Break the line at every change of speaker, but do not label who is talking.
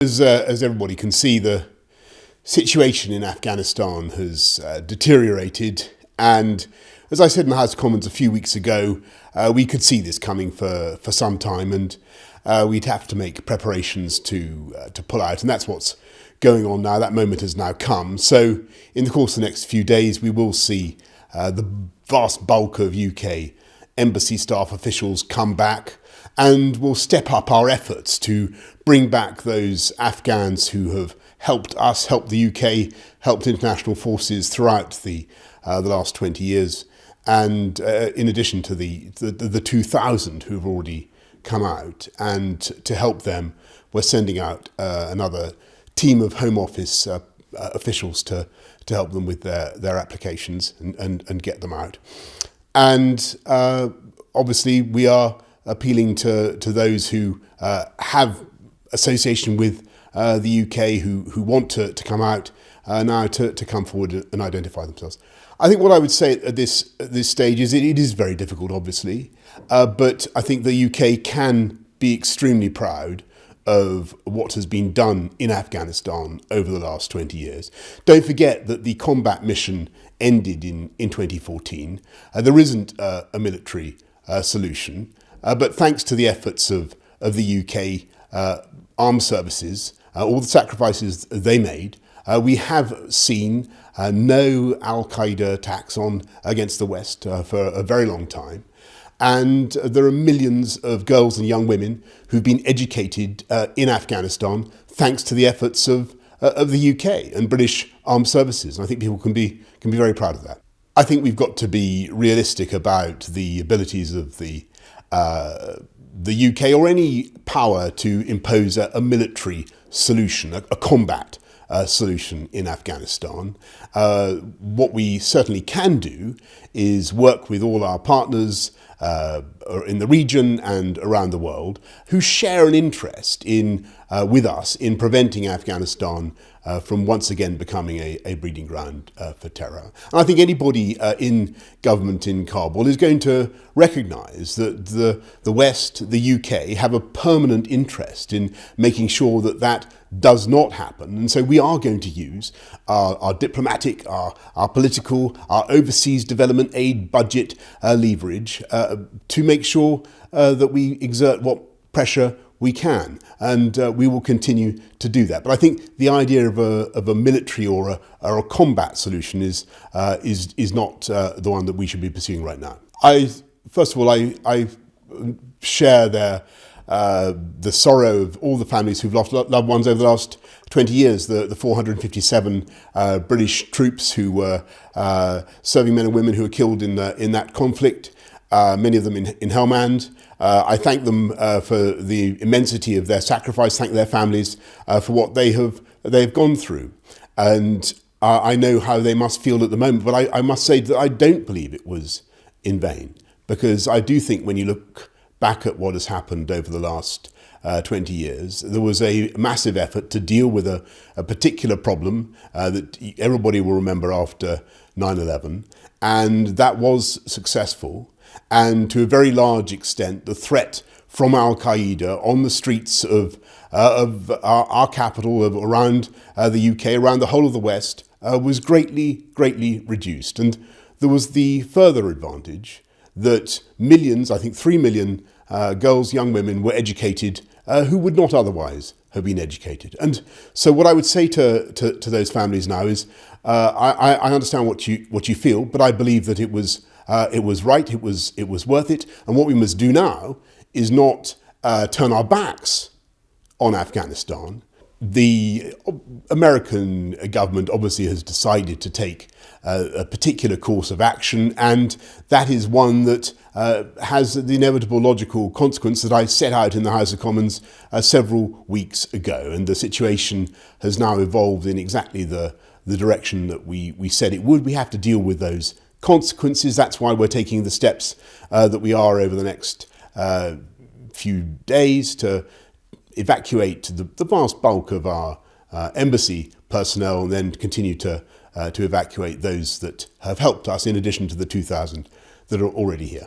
As everybody can see, the situation in Afghanistan has deteriorated, and as I said in the House of Commons a few weeks ago, we could see this coming for some time, and we'd have to make preparations to pull out, and that's what's going on now. That moment has now come. So in the course of the next few days, we will see the vast bulk of UK embassy staff officials come back, and we'll step up our efforts to bring back those Afghans who have helped us, helped the UK, helped international forces throughout the last 20 years. And in addition to the 2,000 who have already come out, and to help them, we're sending out another team of Home Office officials to help them with their applications and get them out. And obviously we are appealing to those who have association with the UK who want to come out now to come forward and identify themselves. I think what I would say at this stage is it is very difficult, obviously, but I think the UK can be extremely proud of what has been done in Afghanistan over the last 20 years. Don't forget that the combat mission ended in 2014. There isn't a military solution, but thanks to the efforts of the UK armed services, all the sacrifices they made, we have seen no Al-Qaeda attacks against the West for a very long time. And there are millions of girls and young women who've been educated in Afghanistan thanks to the efforts of the UK and British armed services. And I think people can be very proud of that. I think we've got to be realistic about the abilities of the UK or any power to impose a military solution, a combat solution in Afghanistan. What we certainly can do is work with all our partners in the region and around the world who share an interest with us in preventing Afghanistan from once again becoming a breeding ground for terror. And I think anybody in government in Kabul is going to recognise that the West, the UK, have a permanent interest in making sure that does not happen. And so we are going to use our diplomatic, our political, our overseas development aid budget leverage to make sure that we exert what pressure we can, and we will continue to do that. But I think the idea of a military or a combat solution is not the one that we should be pursuing right now. First of all, I share the sorrow of all the families who've lost loved ones over the last 20 years, the 457 British troops who were serving men and women who were killed in that conflict, many of them in Helmand. I thank them for the immensity of their sacrifice, thank their families for what they've gone through. And I know how they must feel at the moment, but I must say that I don't believe it was in vain, because I do think when you look back at what has happened over the last 20 years, there was a massive effort to deal with a particular problem that everybody will remember after 9/11, and that was successful. And to a very large extent, the threat from Al-Qaeda on the streets of our capital, around the UK, around the whole of the West, was greatly reduced. And there was the further advantage that millions, I think 3 million girls, young women were educated who would not otherwise have been educated. And so what I would say to those families now is, I understand what you feel, but I believe that it was right, it was worth it. And what we must do now is not turn our backs on Afghanistan. The American government obviously has decided to take a particular course of action, and that is one that has the inevitable logical consequence that I set out in the House of Commons several weeks ago. And the situation has now evolved in exactly the direction that we said it would. We have to deal with those consequences. That's why we're taking the steps that we are over the next few days to evacuate the vast bulk of our embassy personnel, and then continue to evacuate those that have helped us, in addition to the 2,000 that are already here.